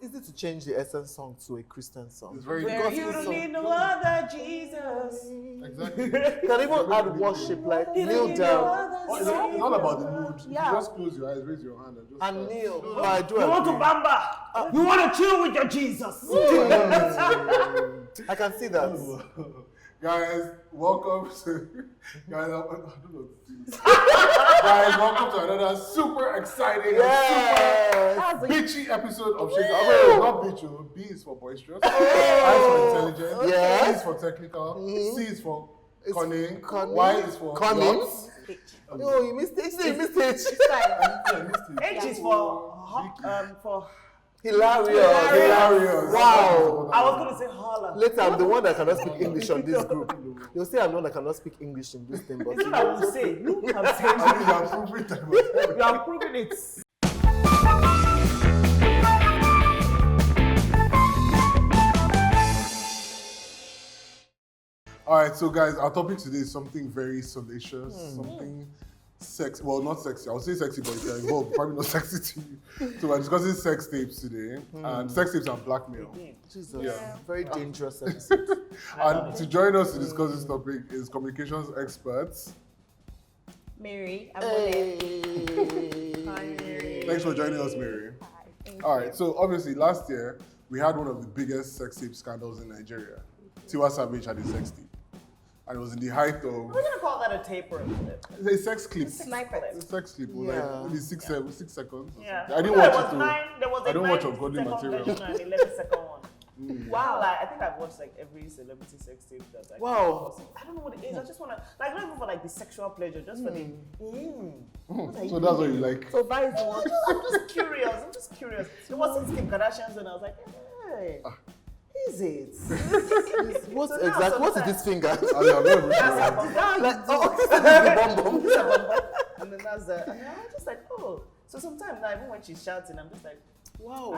easy to change the Essence song to a Christian song. It's very You don't need no other Jesus. Exactly. You can even add worship, like kneel down. It's not about the mood. Yeah. You just close your eyes, raise your hand, and just And start. kneel. No, I do You want to agree. bamba? You want to chill with your Jesus? I can see that. Guys, welcome to guys. I don't know what to do. Guys, welcome to another super exciting, and super bitchy episode of Shake. Wait, not bitchy. B is for boisterous. I is for intelligent. Yes. C is for technical. C is for cunning. Cunning. Y is for Cunning. yachts. No, you missed it. You missed it. H is for Hilarious. Wow. I was gonna say holla. Later, I'm the one that cannot speak English on this group. You'll say I'm the one that cannot speak English in this thing, but It's what I will say. Look, I'm saying I mean, you're proving that. you are proving it. All right, so guys, our topic today is something very salacious, something sexy. Well, not sexy. I would say sexy, but if you're involved, probably not sexy to you. So we're discussing sex tapes today, and sex tapes and blackmail. Jesus, Yeah. very dangerous episode. And to join us to discuss this topic is communications expert. Mary, I'm Hey. Hi, Mary. Thanks for joining us, Mary. Hi, thank All you. right, so obviously last year we had one of the biggest sex tape scandals in Nigeria. Tiwa Savage had a sex tape, and it was in the height We're of gonna call that a taper clip. a sex clip. Sniper. A sex clip, Yeah. like maybe 6 seconds. Or Yeah. something. I didn't There watch was it too. There was a I don't watch 9 ungodly second material. version and 11-second one. Wow. Like, I think I've watched like every celebrity sex tape that I Wow. I don't know what it is. I just wanna like not even for like the sexual pleasure, just for the So that's what you like. So that is what. I'm just curious. There was some Kim Kardashians and I was like, hey, is it? What So now exactly? What is sometimes- this finger? I mean, I'm not even That's sure. a bum bum. Like, oh, this is the bum bum. And then that's that. And I'm just like, oh. So sometimes now, even when she's shouting, I'm just like, Wow.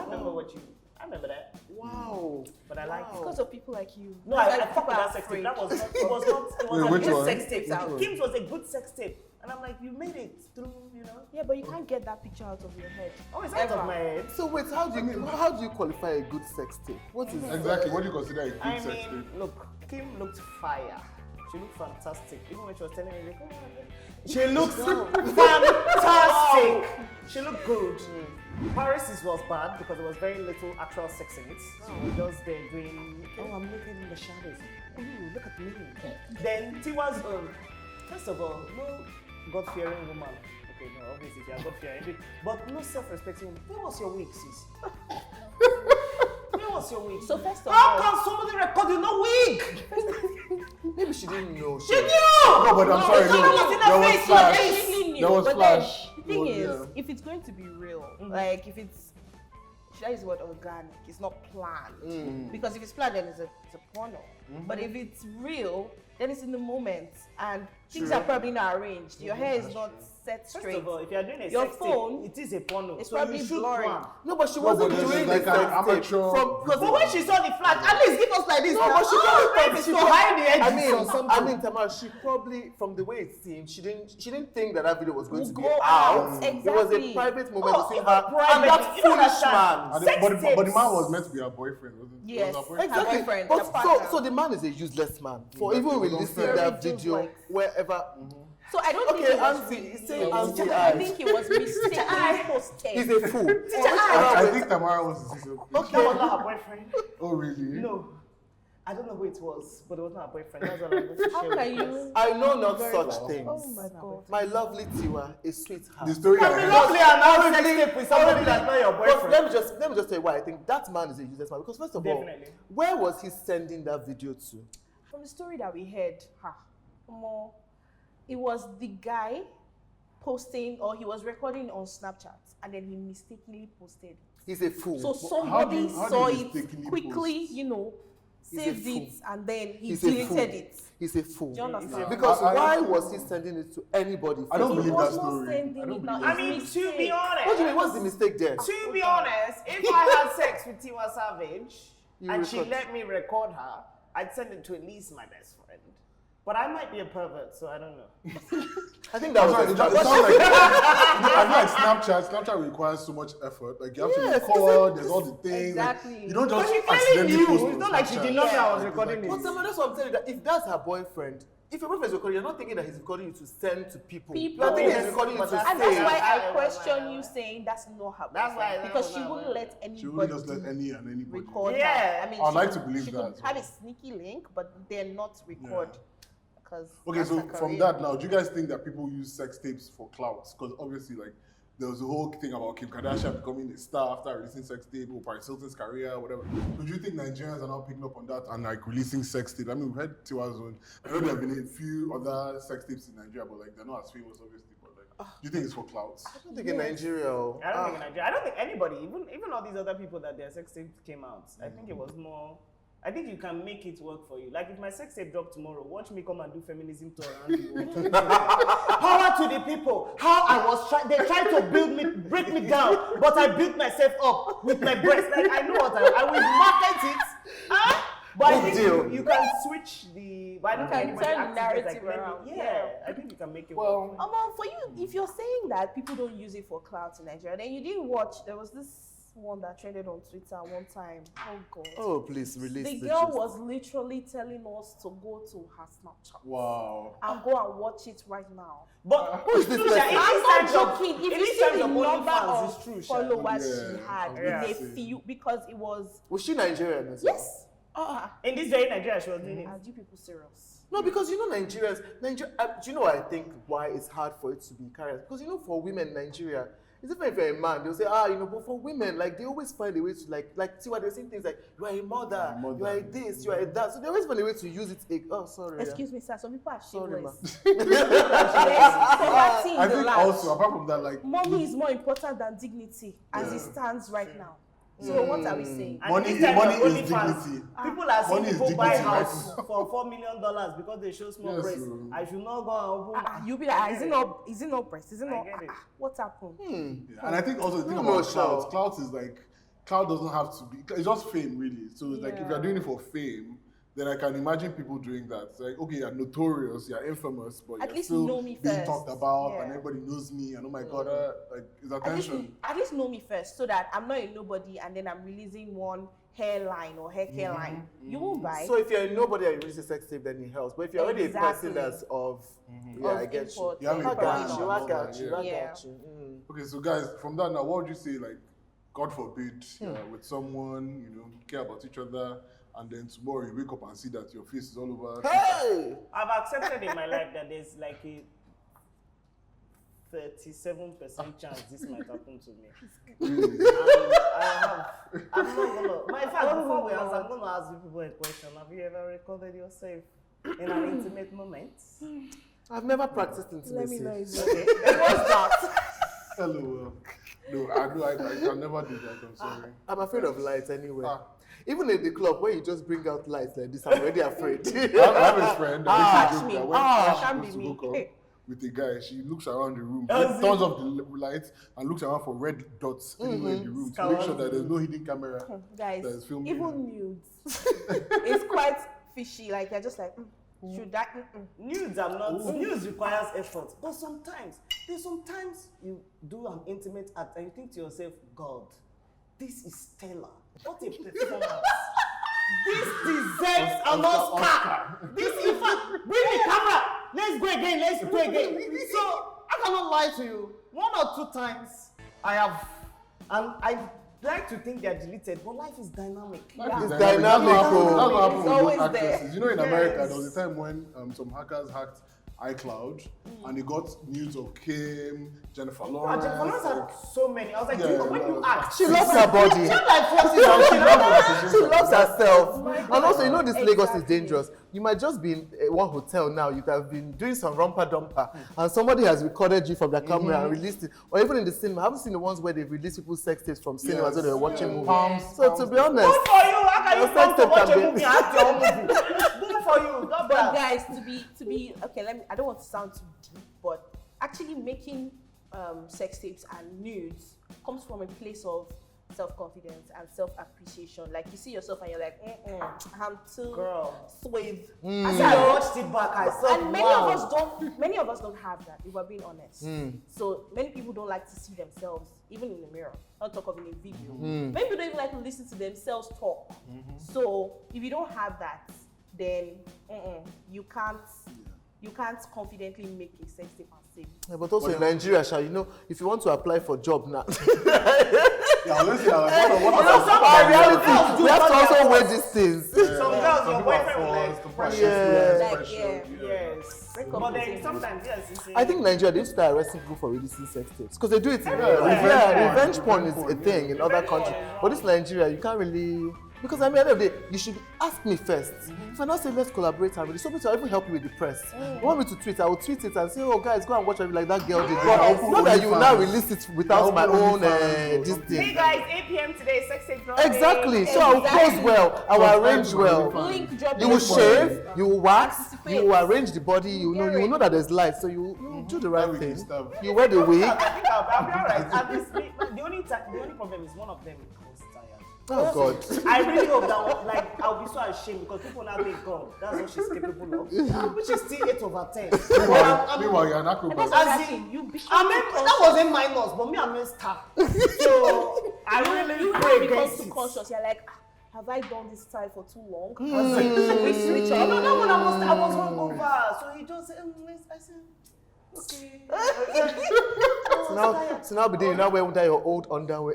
I remember that. Wow. But I like it. Because of people like you. No, I fuck with that sex tape. That was not, it was Wait, a which good one? sex tape. Which one? Kim's was a good sex tape. And I'm like, you made it through, you know? Yeah, but you can't get that picture out of your head. Oh, it's out of my head. So wait, how do you qualify a good sex tape? What is Exactly. What do you consider a good I sex tape? mean, look, Kim looked fire. She looked fantastic. Even when she was telling me, like, oh, she looked fantastic. She looked good. Paris was bad because there was very little actual sex in it. She was just there doing, oh, I'm naked in the shadows. Ooh, look at me. Then Tiwa's, first of all, no God-fearing woman. Okay, no, obviously you are God-fearing, but no self-respecting woman. Where was your wig, sis? Where was your wig? So first of How all, can somebody record with no wig? Maybe she didn't know. She knew! No, but I'm sorry. it's not what's in her There was face, flash. your I really knew. There was but flash. then the thing Well, is, yeah. if it's going to be real, like if it's, should I use the word organic? It's not planned. Because if it's planned, then it's a porno. But if it's real, then it's in the moment, and things are probably not arranged. Your hair is not set First straight. of all, if you are doing a Your sex phone, tape, it is a porno. it's so probably you should blurry. plan. No, but she No, wasn't but there's doing like the an sex tape amateur- But when she saw the flash, at least give us like this. No, now. but she maybe to hide the edges or something. I mean, Tamara, she probably, from the way it seemed, she didn't think that video was going to be go out. out. It was a Exactly. private moment Oh, between even her private. and that You don't foolish understand. man. And Sex but the man tapes. was meant to be her boyfriend, wasn't it? Yes. Was her boyfriend? Her Exactly. boyfriend, But her partner. so the man is a useless man for Yeah, even they don't releasing fair. that Very video like- wherever. So I don't Okay, think it was Auntie, really say real. Auntie I eyes. think it was mistakenly posted. He's a fool. I think Tamara was the sister. Okay. That was not her boyfriend. Oh, really? No. I don't know who it was, but it was not her boyfriend. That's all I'm going to How share can with you? I know not Very such well. things. Oh my god. My lovely Tiwa, a sweetheart. The story I Can be heard. lovely and have sex tape with somebody that's not your But boyfriend. let me just tell you why I think that man is a useless man. Because first of all, Definitely. where was he sending that video to? From the story that we heard, it was the guy posting, or he was recording on Snapchat, and then he mistakenly posted. He's a fool. So how do somebody you saw mistakenly it quickly, post? He's a saved fool. it, and then he He's a fool. deleted it. He's a fool. Do you understand? Because I why don't- was he sending it to anybody? I don't first? believe was that not story. sending I don't it believe now. that I mean, to be honest. What do you mean? What's the mistake there? To be honest, if I had sex with Tiwa Savage You and she record. let me record her, I'd send it to at least my best friend. But I might be a pervert, so I don't know. I think that was It sounds like, I feel like Snapchat requires so much effort. Like you have to record, there's all the things. Exactly. Like, you don't But just she clearly accidentally knew. post It's on not like she Snapchat. did not know I was Like, recording exactly. it. But that's what I'm telling you, that if that's her boyfriend, if your boyfriend is recording, you're not thinking that he's recording you to send to people. You're thinking he's recording you to But say. And that's why I Yeah. question you saying that's not her That's why- boyfriend, because she that's wouldn't why- let anybody She wouldn't just let any and anybody. record Yeah. her. I mean, I'd she like could- to believe she that could as have well. a sneaky link, but then not record. Because Okay, so from that now, do you guys think that people use sex tapes for clout? Because obviously, like, there was a whole thing about Kim Kardashian becoming a star after releasing sex tape, or Paris Hilton's career, whatever. So do you think Nigerians are now picking up on that and like releasing sex tapes? I mean, we've heard Tiwa's own. I know there have been a few other sex tapes in Nigeria, but like they're not as famous, obviously. But like, do you think it's for clout? I don't think in Nigeria. I don't think in Nigeria. I don't think anybody, even all these other people that their sex tape came out. I think it was more. I think you can make it work for you. Like if my sex tape dropped tomorrow, watch me come and do feminism tour around the world. Power to the people. How I was they tried to build me, break me down, but I built myself up with my breast. Like I know what I will market it. But I think you can switch the. But I don't think can anybody turn the activates narrative like, around. Yeah, I think you can make it Well, work. for you, if you're saying that people don't use it for clout in Nigeria, then you didn't watch. There was this one that trended on Twitter one time. Oh God. Oh, please release The the girl gist. was literally telling us to go to her Snapchat wow. and go and watch it right now. But Who is this True, person? in I'm this not times of- joking. If in you these see times the of number OnlyFans, of it's true, Sha. followers Yeah, she had yeah. in a few, because it was Was she Nigerian as well? yes. in this very Nigeria, she was doing it. Are you people serious? No, because you know Nigerians. Do you know what I think why it's hard for it to be carried? Because you know, for women in Nigeria, it's different if you're a man. They'll say, but for women, like they always find a way to see what they're saying things like you are a mother, you are a this, you are a that. So they always find a way to use it. Oh, sorry. Excuse me, sir. Some people are Sorry, ma. shameless. Poverty in I the think land. also, apart from that, like, Money is more important than dignity as it stands right now. So what are we saying? And Money in this time money of is OnlyFans, dignity. people are seeing Money is people buy dignity, right? house for $4 million because they show small Yes, breasts. sir. I should not go and open. You'll be like, is it not breast? Is it not? get it. What happened? Yeah. And I think also the thing No, about sure. clout is like, clout doesn't have to be, it's just fame really. So it's like if you're doing it for fame, then I can imagine people doing that. It's like, okay, you're notorious, you're infamous, but At you're least still know me being first. talked about Yeah. and everybody knows me and oh my God, like it's attention. At least know me first, so that I'm not a nobody, and then I'm releasing one hairline or hair care line. You won't buy. So if you're a nobody and you release a sex tape, then it helps. But if you're already a person Exactly. that's of, yeah, Of I get you. import. You have a I brand got and you. I all got that, you. yeah. I Yeah. got you. Okay, so guys, from that now, what would you say, like, God forbid, with someone, you know, care about each other, and then tomorrow you wake up and see that your face is all over. Hey! I've accepted in my life that there's like a 37% chance this might happen to me. Really? I'm not gonna. In fact, before we answer, I'm gonna ask you people a question. Have you ever recorded yourself in an intimate moment? I've never practiced Let intimacy. me know. Is Okay. What's that? Hello. No, I can never do that. I'm sorry. I'm afraid of lights anyway. Ah. Even in the club where you just bring out lights like this, I'm already afraid. I have a friend that Catch makes me. a joke that when Can't she be goes to me. hook up with a guy, she looks around the room, Oh, she turns off the lights and looks around for red dots anywhere in the room to make sure that there's no hidden camera Guys, that is filming. even nudes, it's quite fishy. Like you're just like, should that? Nudes are not. Nudes requires effort, but sometimes you do an intimate act and you think to yourself, God, this is stellar. What a performance! This deserves an Oscar. This, in fact, bring the camera. Let's go again. Let's go again. So I cannot lie to you. 1 or 2 times I have, and I like to think they're deleted, but life is dynamic. It's That's dynamic, what happened oh. with It's those always actresses. there. You know, in America, Yes. there was a time when some hackers hacked iCloud and they got news of Kim, Jennifer Lawrence. Jennifer Lawrence had so many. I was like, Yeah, when you act, She loves her body. you're like 40 something. She loves herself. my And also, you know, this Lagos is Exactly. dangerous. You might just be in one hotel now, you have been doing some romper dumper, and somebody has recorded you from the camera and released it. Or even in the cinema. I haven't seen the ones where they've released people's sex tapes from cinemas when they were watching movies. Palms, So, to be honest, Good for you. How can you Your come sex to tape watch can a be- movie and act your own movie? Good for you. God But bless. guys, to be okay, I don't want to sound too deep, but actually making sex tapes and nudes comes from a place of self-confidence and self-appreciation. Like you see yourself and you're like, I'm too Girl. swayed. As I watched it back, I saw. And many of us don't have that, if we're being honest. So many people don't like to see themselves, even in the mirror, not talk of in a video. Many people don't even like to listen to themselves talk. So if you don't have that, then you can't confidently make a sex tape and say. Yeah, but also in Nigeria, Sha, you know, if you want to apply for job now, Yeah, let's say like reality, we have to also weigh these things. Some girls, your boyfriend will like Like, yes. But then sometimes, yes, it's I think Nigeria, they start arresting people for releasing sex tapes because they do it. Revenge porn is a thing in other countries, but this Nigeria, you can't really. Because I mean, at the end of the day, you should ask me first. If I not say let's collaborate and really, somebody will even help you with the press. You want me to tweet, I will tweet it and say, oh guys, go and watch it like that girl did. Not that you will now release it without my own this thing. Hey guys, 8 p.m. today, sex tape drop. Exactly. So I will close well, I will arrange well. Link drop. You will shave, you will wax, you will arrange the body. You will know that there's light, so you do the right thing. You wear the wig. I think I'll be alright. The only problem is one of them was tired. Oh God. I really hope that, like, I'll be so ashamed because people now think, God, that's what she's capable of, which is still 8 over 10. Meanwhile, you're an acrobat. As in, that wasn't minus, but me, I'm a star. So I really pray against it. Conscious. You're like, have I done this style for too long? We switch up. No, that one I was hungover. So he just said, I said, okay. So now be there, you now wear your old underwear.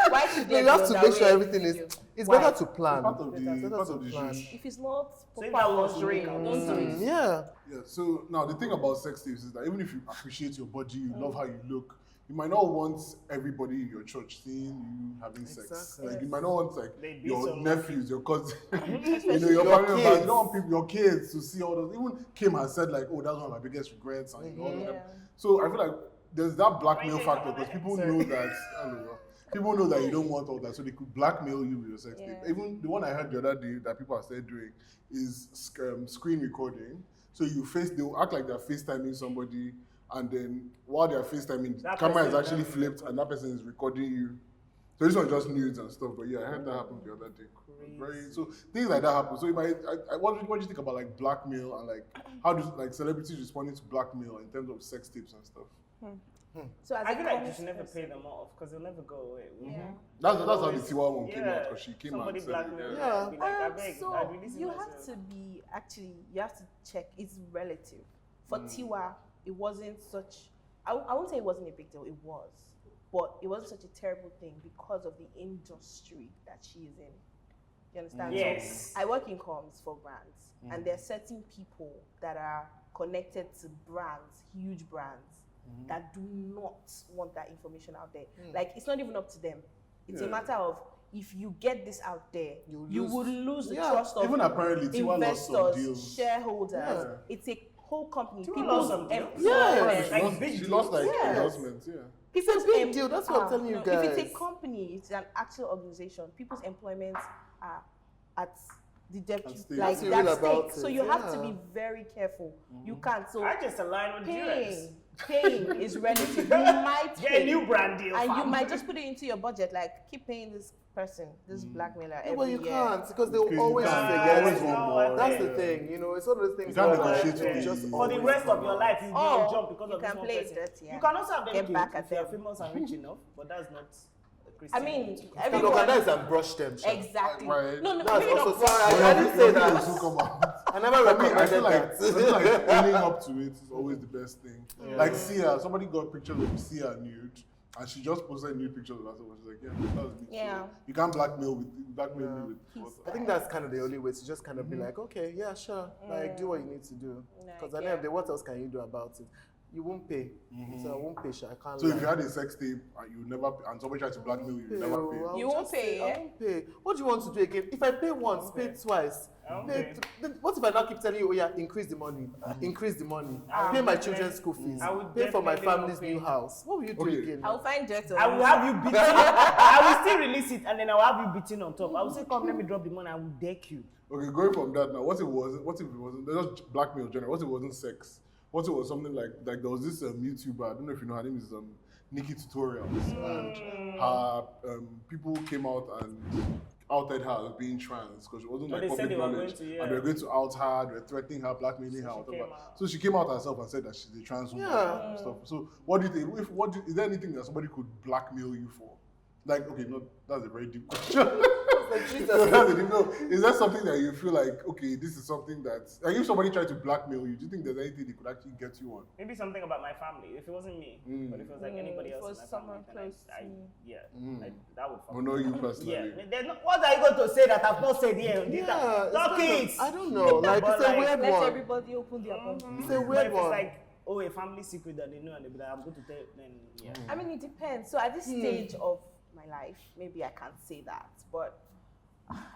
Why should You have to make sure everything is. It's better to plan. Part of the plan. juice. If it's not So if proper that was lingerie, me, don't do it. Yeah. Yeah, so now the thing about sex tapes is that even if you appreciate your body, you love how you look, you might not want everybody in your church seeing you having sex. Exactly. Like you might not want They do your some nephews, your cousins, your Your family members. kids. You don't want people, your kids to see all those. Even Kim has said like, oh, that's one of my biggest regrets and all of them. So I feel like there's that blackmail factor because people know that. I don't know. People know that you don't want all that, so they could blackmail you with your sex tape. Even the one I heard the other day that people are started doing is screen recording. So they'll act like they're FaceTiming somebody, and then while they're FaceTiming, the camera is actually flipped, and that person is recording you. So this one just nudes and stuff, but yeah, I heard that happen the other day. So things like that happen. So what do you think about like blackmail and like how do like celebrities responding to blackmail in terms of sex tapes and stuff? So as I a feel like you common should never person- pay them off because they'll never go away. That's how the Tiwa one came out because she came somebody out and said blackmailed it. her. Yeah. Be like, I beg, so I'd release it you myself. have to be you have to check. It's relative. For Tiwa, it wasn't such. I won't say it wasn't a big deal. It was, but it wasn't such a terrible thing because of the industry that she is in. You understand? Yes. So I work in comms for brands, and there are certain people that are connected to brands, huge brands, that do not want that information out there. Like it's not even up to them. It's a matter of if you get this out there, you would lose the trust of Even apparently Tiwa lost some investors, deals. shareholders. It's a whole company. Tiwa lost some deals. employment. Like big She lost like Yes. endorsements, yeah. It's a big deal. That's what I'm telling you guys. If it's a company, it's an actual organization. People's employments are at the depth, At stake. like That's that real about stake. So it, you have to yeah. be very careful. You can't. So I just align with jewelers. paying is relative. You might Get pay, a new brand deal. and you fam. might just put it into your budget. Like keep paying this person, this blackmailer Yeah, every but you year. can't because they Okay, will always you use can't. against Always you. want more. That's Yeah. the thing, you know. It's one of those things. You can't where, negotiate like, with just them. For the always rest of come your out. life, you Oh, will jump because you of this can one play person. it dirty, yeah. You can also have them Get killed back if at they are them. famous and rich enough, but that's not I mean, You can everyone organize and brush them. Sha. exactly. Right. No, That's maybe also not. sorry. I didn't say When that. those who come out. I never I feel recommended like that. owning up to it is always the best thing. Like Sia, somebody got pictures of Sia nude, and she just posted nude pictures of herself. She's like, yeah, that was me. Yeah. So you can't blackmail me with. I think that's kind of the only way to just kind of be like, okay, yeah, sure, like do what you need to do. Because at the end of the day, what else can you do about it? You won't pay, so I won't pay. Sure, I can't. So lie. if you had a sex tape and you never pay, and somebody tried to blackmail you, you never pay. I'll You won't just pay, say, I yeah? won't pay. What do you want to do again? If I pay once, pay twice. won't Pay pay. then what if I now keep telling you, oh yeah, increase the money, increase the money, pay my children's school fees, I would pay for my definitely family's not new pay. house? What will you do Okay. again? I'll find dirt on I will you. have you beaten. I will still release it and then I will have you beaten on top. I will say, come, let me drop the money. I will deck you. Okay, going from that now, what if it wasn't? What if it wasn't? There's just blackmail general. What if it wasn't sex? What it was something like there was this YouTuber, I don't know if you know, her name is Nikki Tutorials, and her people came out and outed her as being trans because she wasn't like public knowledge, and they were going to out her, they were threatening her, blackmailing her, whatever. So she came out herself and said that she's a trans woman and stuff. So what do you think? Is there anything that somebody could blackmail you for? Like, okay, no, that's a very deep question. Is that something that you feel like, okay, this is something that, like if somebody tried to blackmail you, do you think there's anything they could actually get you on? Maybe something about my family. If it wasn't me, but if it was like anybody else in my family, then that would fuck me. Well, no, you personally. Yeah. What are you going to say that I've not said here? Talk it. I don't know. Like, it's a weird one. Let everybody open their mouth. It's a weird one. It's like, a family secret that they know and they'll be like, I'm going to tell you. Then, I mean, it depends. So at this stage of my life, maybe I can't say that, but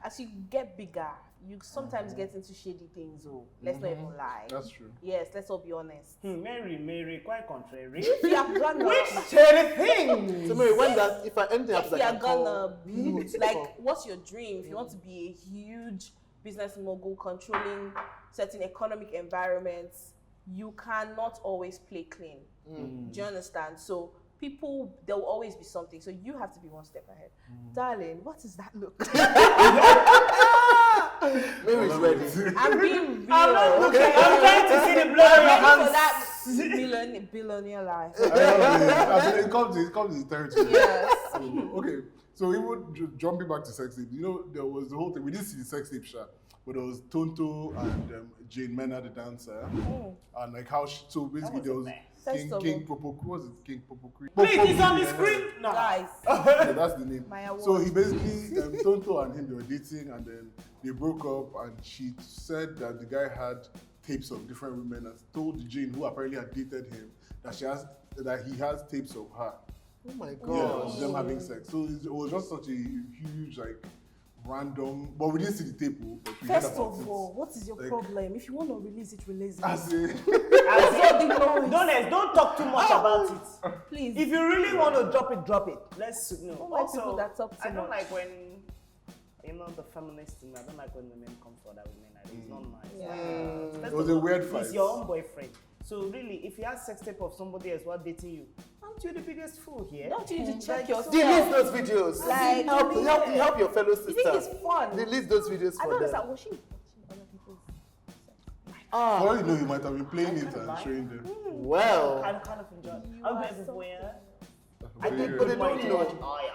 as you get bigger, you sometimes get into shady things. Let's not even lie. That's true. Yes, let's all be honest. Mary, quite contrary. If you are gonna, which shady thing? So Mary, when that, if anything happens, if you are gonna build, like, what's your dream? If you want to be a huge business mogul controlling certain economic environments, you cannot always play clean. Do you understand? So there will always be something. So you have to be one step ahead. Darling, what does that look like? Mary's ready. I'm being real. I'm not looking. I'm trying to see the blood on your hands. For that billionaire life. It comes in territory. Yes. Okay, so even jumping back to sex tape, you know, there was the whole thing. We didn't see the sex tape shot, but there was Tonto and Jane Mena, the dancer, and like how so basically there was King Popoku. What was it? King Popoku. Please, it's on the screen. No. Guys. Yeah, that's the name. So he basically Tonto and him, they were dating, and then they broke up, and she said that the guy had tapes of different women and told Jane, who apparently had dated him, that he has tapes of her. Oh my god. Yeah, of them having sex. So it was just such a huge, like, random, but we didn't see the tape. But we First of all, what is your problem? If you want to release it, release it. Don't talk too much about it. Please. If you really want to drop it. Let's Don't like people that talk too I don't much. like when, the feminist thing. I don't like when the men come for that women. It's not nice. It was a weird fight. He's your own boyfriend. So really, if you have sex tape of somebody else while dating you, aren't you the biggest fool here? Don't you need to check yourself? Delete those videos. Like, help your fellow sister. You think it's fun? Delete those videos I for don't them. understand. Was she watching other people's sex? For all you know, you might have been playing it and showing them. Well, I kind of enjoy. I'm going to wear. I think, but they don't know.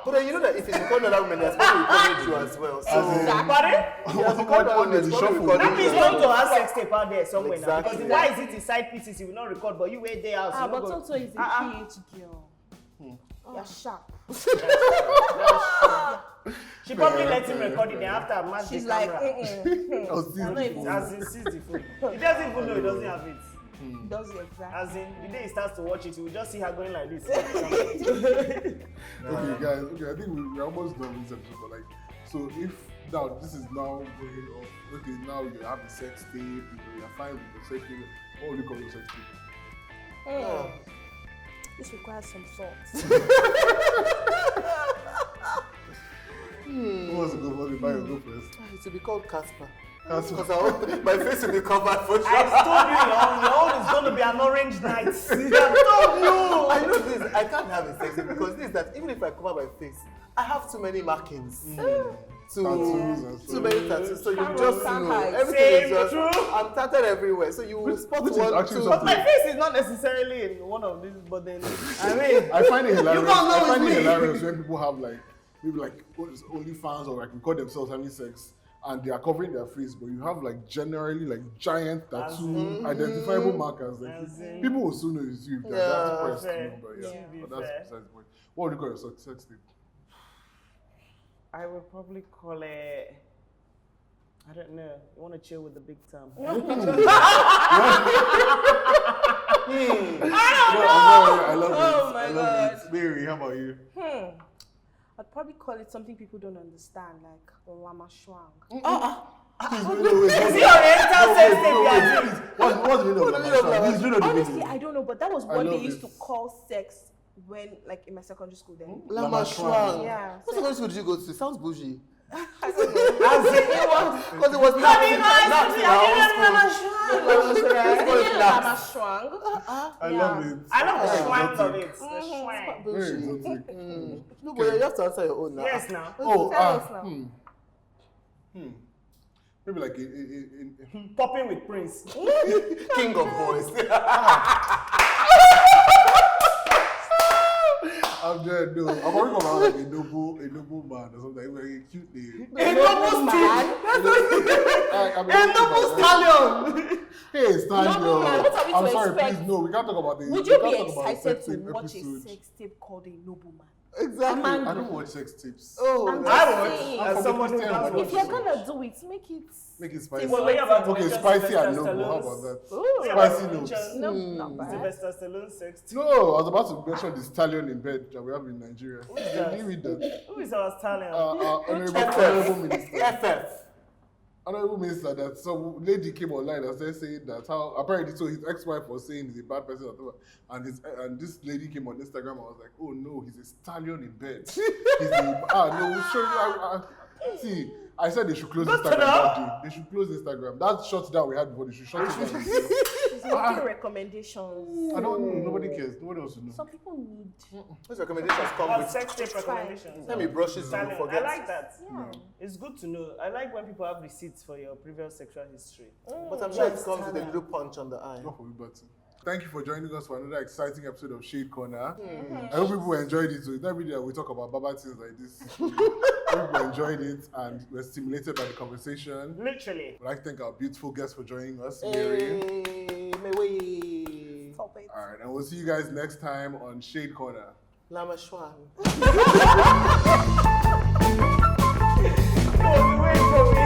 But then you know that if it's recording another woman, there's probably recording you as well. So, Pardon? yes, recording one, there's probably recording That means you. you want to have sex tape out there somewhere now. Exactly. Because why is it in side pieces you will not record, but you wait there out. But Toto is a PH girl. You're sharp. She probably let him record it then after I match the She's like, camera. As in, sees the phone. He doesn't even know he doesn't have it. Does it exactly? As in, the day he starts to watch it, you will just see her going like this. Okay, guys. Okay, I think we're almost done with this episode. But like, so if now this is now going off. Okay, now you have the sex tape. You're fine with the sex tape. What would you call your sex tape? This requires some thought. Who wants to go first? You go first. It will be called Casper. Casper. Because my face will be covered for sure. I told you, your own is going to be an orange night. I told you. I know this. I can't have a sex tape because this, that even if I cover my face, I have too many markings. Too many tattoos. So you just know everything is just. I'm tatted everywhere. So you will spot Which is one, actually two. But my face is not necessarily in one of these, but then, I mean, I find it hilarious. can't know I find it's it me. hilarious when people have like maybe like OnlyFans or like record themselves having sex and they are covering their face, but you have like generally like giant tattoo identifiable markers. Like people will soon know it's you. That's fair. but Yeah. but that's besides the point. What would you call your sex tape? I would probably call it, I don't know, you want to chill with the big time. I love Oh it. my I love God. it. Mary, how about you? I'd probably call it something people don't understand, like Lama Shwang. Is he oriental sex tape you are doing? What's the meaning of Lama? Honestly, I don't know, but that was what they love used to this. call sex when, like, in my secondary school then. Lama Shuang. Yeah. What secondary school did you go to? Sounds bougie. As it was. Because it was not. I love it. I love the schwank of Very it. The schwank. Very exotic. No, but you have to answer your own now. Yes, now. Oh, maybe like a Popping with Prince. King of boys. I'm dead, no. I'm probably going to like a noble man or something, like a cute name. A noble man. A noble stallion. Hey, Stallion. Noble man, what are we I'm to sorry, expect? please, no, we can't talk about this. Would we you can't be talk about excited sex to tape watch episode. a sex tape called a nobleman? Exactly. I don't watch sex tapes. Oh, I'm I just would. saying. As someone who Christian, does I would. If you're gonna do it, make it. Make it spicy. Well, what about Okay, mention spicy and Sylvester noble. How Stallone's- about that? Ooh. Spicy Yeah, notes. mention No, not bad. Sylvester Stallone's sex tape. No, I was about to mention the stallion in bed that we have in Nigeria. that? Can you read that? Who is our stallion? Honorable Minister. FF. Honorable Minister, that some lady came online and started saying that how apparently so his ex-wife was saying he's a bad person or whatever, and this lady came on Instagram and was like, oh no, he's a stallion in bed. He's no, sure. See, I said they should close Instagram that day. They should close Instagram. That shutdown we had before, they should shut it down. It's making recommendations. I don't know. Nobody cares. Nobody wants to know. Some people need. Those recommendations come Or with. sex tape recommendations. Let me brush it so you Stallion. I forget. like that. Yeah. It's good to know. I like when people have receipts for your previous sexual history. But I'm sure it comes with a little punch on the eye. Not for me, but thank you for joining us for another exciting episode of Shade Corner. I hope people enjoyed it. So it's not every day we talk about baba things like this. I hope people enjoyed it and were stimulated by the conversation. Literally. I'd like to thank our beautiful guests for joining us, Mary. Hey, my way. Stop it. All right, and we'll see you guys next time on Shade Corner. Lama Schwan. Oh, wait for me.